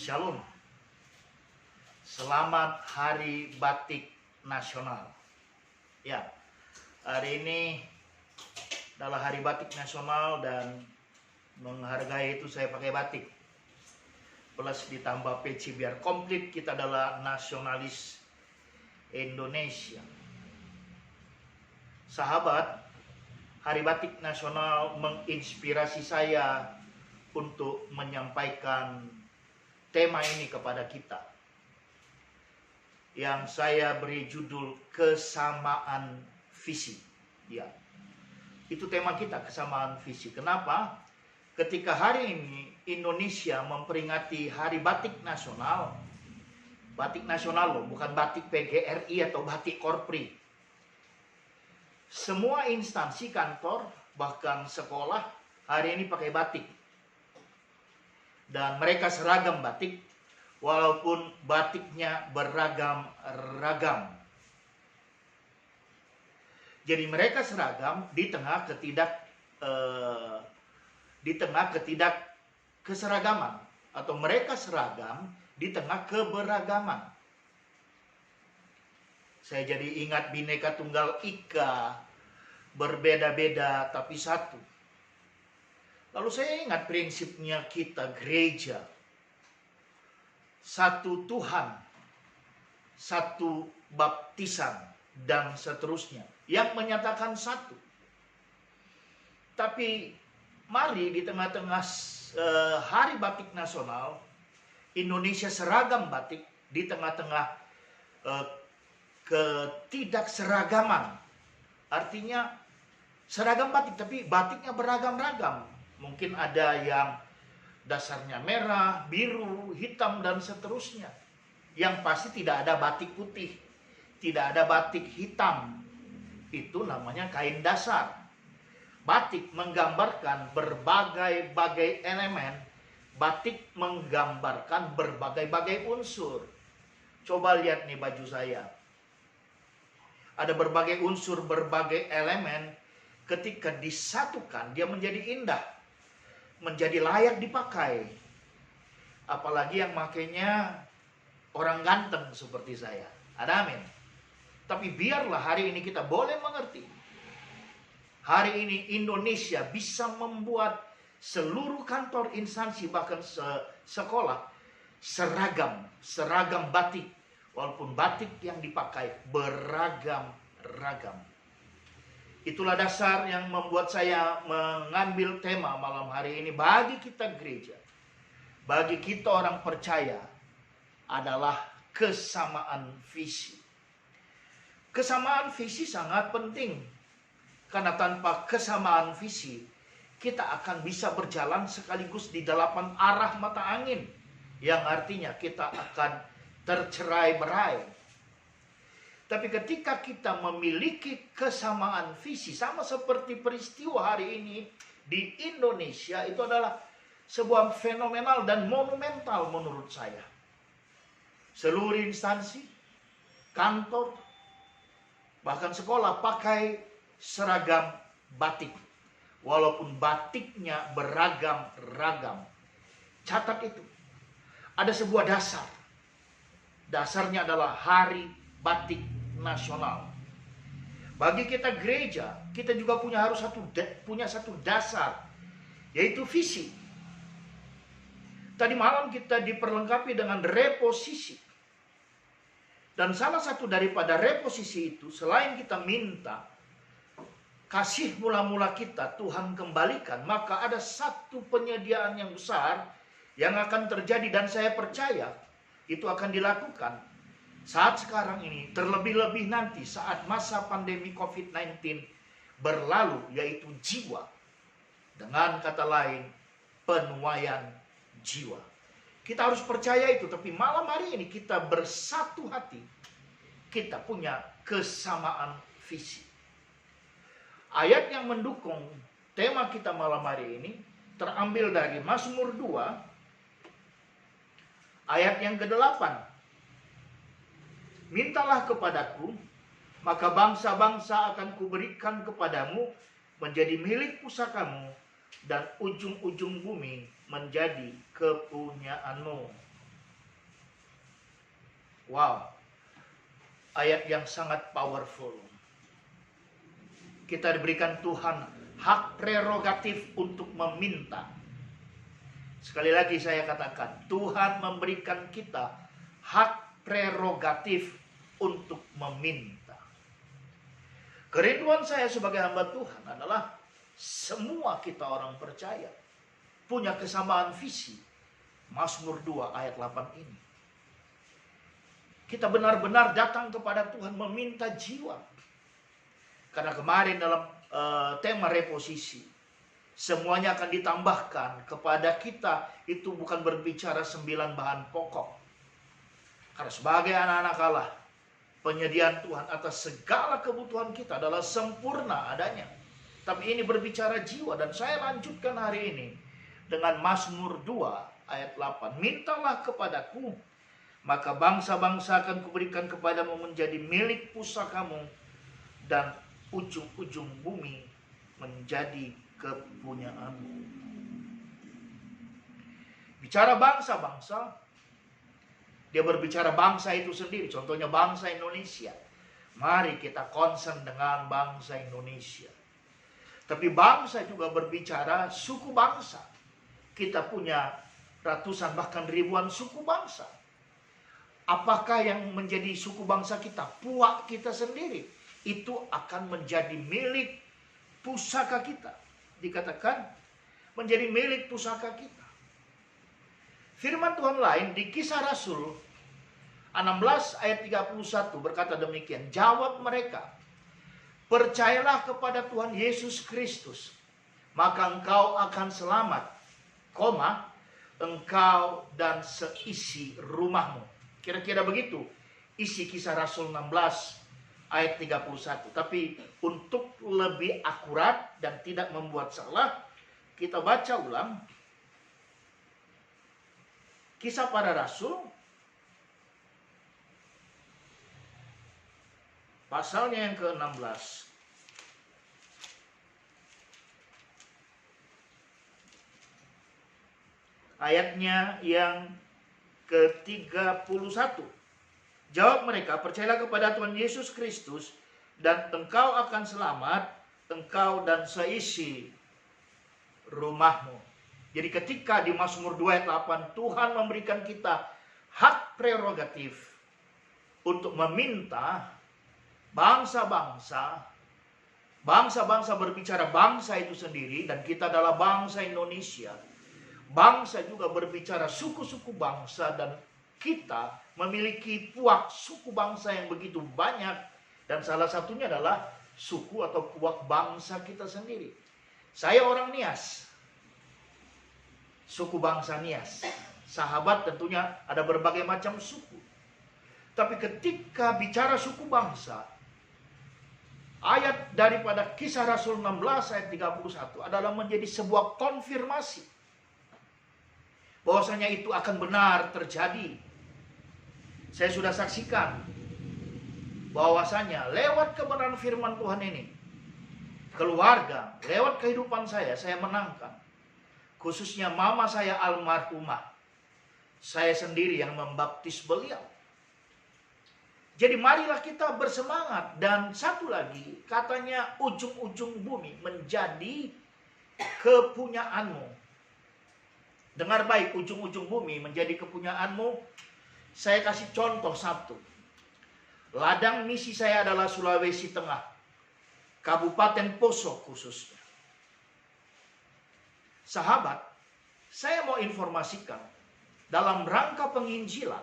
Shalom. Selamat Hari Batik Nasional. Ya, hari ini adalah Hari Batik Nasional dan menghargai itu saya pakai batik. Plus ditambah peci biar komplit, kita adalah nasionalis Indonesia. Sahabat, Hari Batik Nasional menginspirasi saya untuk menyampaikan tema ini kepada kita, yang saya beri judul kesamaan visi. Ya, itu tema kita, kesamaan visi. Kenapa? Ketika hari ini Indonesia memperingati Hari Batik Nasional loh, bukan batik PGRI atau batik Korpri. Semua instansi, kantor, bahkan sekolah hari ini pakai batik. Dan mereka seragam batik, walaupun batiknya beragam-ragam. Jadi mereka seragam di tengah ketidakkesерagaman, atau mereka seragam di tengah keberagaman. Saya jadi ingat Bhinneka Tunggal Ika, berbeda-beda tapi satu. Lalu saya ingat prinsipnya kita gereja, satu Tuhan, satu baptisan, dan seterusnya, yang menyatakan satu. Tapi mari di tengah-tengah Hari Batik Nasional, Indonesia seragam batik di tengah-tengah ketidakseragaman. Artinya seragam batik tapi batiknya beragam-ragam. Mungkin ada yang dasarnya merah, biru, hitam, dan seterusnya. Yang pasti tidak ada batik putih, tidak ada batik hitam. Itu namanya kain dasar. Batik menggambarkan berbagai-bagai elemen. Batik menggambarkan berbagai-bagai unsur. Coba lihat nih baju saya. Ada berbagai unsur, berbagai elemen. Ketika disatukan, dia menjadi indah, menjadi layak dipakai. Apalagi yang makainya orang ganteng seperti saya. Ada amin. Tapi biarlah hari ini kita boleh mengerti. Hari ini Indonesia bisa membuat seluruh kantor, instansi, bahkan sekolah seragam batik. Walaupun batik yang dipakai beragam-ragam. Itulah dasar yang membuat saya mengambil tema malam hari ini bagi kita gereja, bagi kita orang percaya, adalah kesamaan visi. Kesamaan visi sangat penting, karena tanpa kesamaan visi kita akan bisa berjalan sekaligus di 8 arah mata angin, yang artinya kita akan tercerai-berai. Tapi ketika kita memiliki kesamaan visi, sama seperti peristiwa hari ini di Indonesia, itu adalah sebuah fenomenal dan monumental menurut saya. Seluruh instansi, kantor, bahkan sekolah pakai seragam batik. Walaupun batiknya beragam-ragam. Catat itu. Ada sebuah dasar. Dasarnya adalah Hari Batik Nasional. Bagi kita gereja, kita juga punya satu dasar, yaitu visi. Tadi malam kita diperlengkapi dengan reposisi. Dan salah satu daripada reposisi itu, selain kita minta kasih mula-mula kita Tuhan kembalikan, maka ada satu penyediaan yang besar yang akan terjadi, dan saya percaya itu akan dilakukan saat sekarang ini, terlebih-lebih nanti saat masa pandemi COVID-19 berlalu, yaitu jiwa. Dengan kata lain, penuaian jiwa. Kita harus percaya itu, tapi malam hari ini kita bersatu hati. Kita punya kesamaan visi. Ayat yang mendukung tema kita malam hari ini terambil dari Mazmur 2, ayat yang ke-8. Mintalah kepadaku, maka bangsa-bangsa akan kuberikan kepadamu menjadi milik pusakamu, dan ujung-ujung bumi menjadi kepunyaanmu. Wow, ayat yang sangat powerful. Kita diberikan Tuhan hak prerogatif untuk meminta. Sekali lagi saya katakan, Tuhan memberikan kita hak prerogatif untuk meminta. Kerinduan saya sebagai hamba Tuhan adalah semua kita orang percaya punya kesamaan visi. Mazmur 2 ayat 8 ini. Kita benar-benar datang kepada Tuhan meminta jiwa. Karena kemarin dalam tema reposisi, semuanya akan ditambahkan kepada kita. Itu bukan berbicara 9 bahan pokok. Karena sebagai anak-anak Allah, penyediaan Tuhan atas segala kebutuhan kita adalah sempurna adanya. Tapi ini berbicara jiwa, dan saya lanjutkan hari ini dengan Mazmur 2 ayat 8. Mintalah kepadaku, maka bangsa-bangsa akan kuberikan kepadamu menjadi milik pusakamu, dan ujung-ujung bumi menjadi kepunyaanmu. Bicara bangsa-bangsa, dia berbicara bangsa itu sendiri. Contohnya bangsa Indonesia. Mari kita concern dengan bangsa Indonesia. Tapi bangsa juga berbicara suku bangsa. Kita punya ratusan bahkan ribuan suku bangsa. Apakah yang menjadi suku bangsa kita? Puak kita sendiri. Itu akan menjadi milik pusaka kita. Dikatakan menjadi milik pusaka kita. Firman Tuhan lain di Kisah Rasul 16 ayat 31 berkata demikian. Jawab mereka, percayalah kepada Tuhan Yesus Kristus, maka engkau akan selamat, engkau dan seisi rumahmu. Kira-kira begitu isi Kisah Rasul 16 ayat 31. Tapi untuk lebih akurat dan tidak membuat salah, kita baca ulang Kisah Para Rasul pasalnya yang ke-16. Ayatnya yang ke-31. Jawab mereka, percayalah kepada Tuhan Yesus Kristus, dan engkau akan selamat, engkau dan seisi rumahmu. Jadi ketika di Mazmur 2 ayat 8, Tuhan memberikan kita hak prerogatif untuk meminta bangsa-bangsa. Bangsa-bangsa berbicara bangsa itu sendiri, dan kita adalah bangsa Indonesia. Bangsa juga berbicara suku-suku bangsa, dan kita memiliki puak suku bangsa yang begitu banyak, dan salah satunya adalah suku atau puak bangsa kita sendiri. Saya orang Nias, suku bangsa Nias. Sahabat tentunya ada berbagai macam suku. Tapi ketika bicara suku bangsa, ayat daripada Kisah Rasul 16 ayat 31 adalah menjadi sebuah konfirmasi bahwasanya itu akan benar terjadi. Saya sudah saksikan bahwasanya lewat kebenaran firman Tuhan ini, keluarga, lewat kehidupan saya menangkan. Khususnya mama saya almarhumah, saya sendiri yang membaptis beliau. Jadi marilah kita bersemangat. Dan satu lagi, katanya ujung-ujung bumi menjadi kepunyaanmu. Dengar baik, ujung-ujung bumi menjadi kepunyaanmu. Saya kasih contoh satu. Ladang misi saya adalah Sulawesi Tengah, Kabupaten Poso khususnya. Sahabat, saya mau informasikan dalam rangka penginjilan,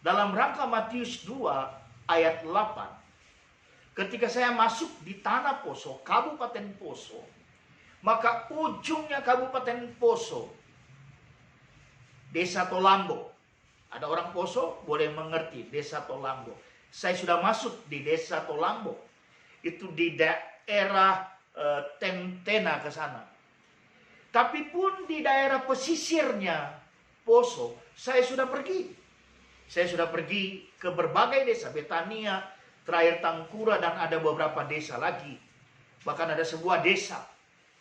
dalam rangka Matius 2 ayat 8. Ketika saya masuk di tanah Poso, Kabupaten Poso, maka ujungnya Kabupaten Poso, Desa Tolambo. Ada orang Poso boleh mengerti Desa Tolambo. Saya sudah masuk di Desa Tolambo. Itu di daerah Tentena ke sana. Tapi pun di daerah pesisirnya Poso, saya sudah pergi. Saya sudah pergi ke berbagai desa, Betania, terakhir Tangkura, dan ada beberapa desa lagi. Bahkan ada sebuah desa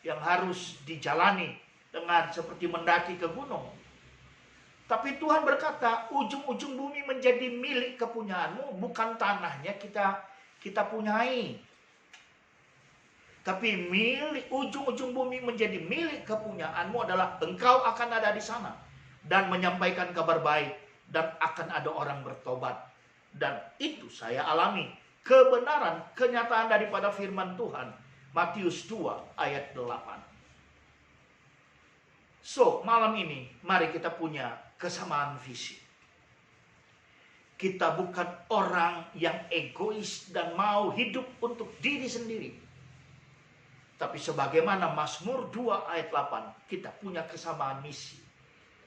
yang harus dijalani dengan seperti mendaki ke gunung. Tapi Tuhan berkata, ujung-ujung bumi menjadi milik kepunyaanmu, bukan tanahnya kita punyai. Tapi ujung-ujung bumi menjadi milik kepunyaanmu adalah engkau akan ada di sana dan menyampaikan kabar baik dan akan ada orang bertobat. Dan itu saya alami, kebenaran, kenyataan daripada firman Tuhan. Matius 2 ayat 8. So, malam ini mari kita punya kesamaan visi. Kita bukan orang yang egois dan mau hidup untuk diri sendiri. Tapi sebagaimana Mazmur 2 ayat 8, kita punya kesamaan misi.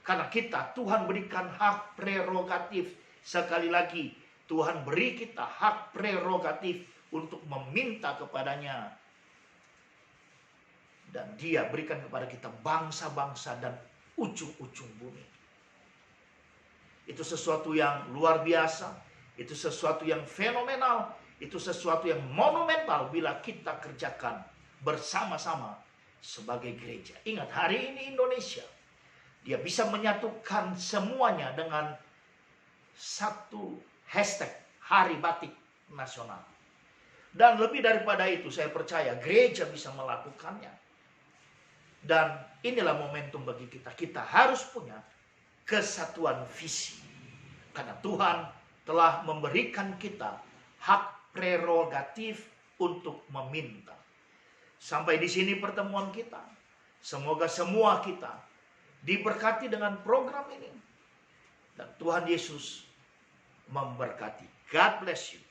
Karena Tuhan berikan hak prerogatif. Sekali lagi, Tuhan beri kita hak prerogatif untuk meminta kepadanya. Dan Dia berikan kepada kita bangsa-bangsa dan ujung-ujung bumi. Itu sesuatu yang luar biasa. Itu sesuatu yang fenomenal. Itu sesuatu yang monumental bila kita kerjakan bersama-sama sebagai gereja. Ingat, hari ini Indonesia, dia bisa menyatukan semuanya dengan satu hashtag Hari Batik Nasional. Dan lebih daripada itu, saya percaya gereja bisa melakukannya. Dan inilah momentum bagi kita. Kita harus punya kesatuan visi. Karena Tuhan telah memberikan kita hak prerogatif untuk meminta. Sampai di sini pertemuan kita. Semoga semua kita diberkati dengan program ini. Dan Tuhan Yesus memberkati. God bless you.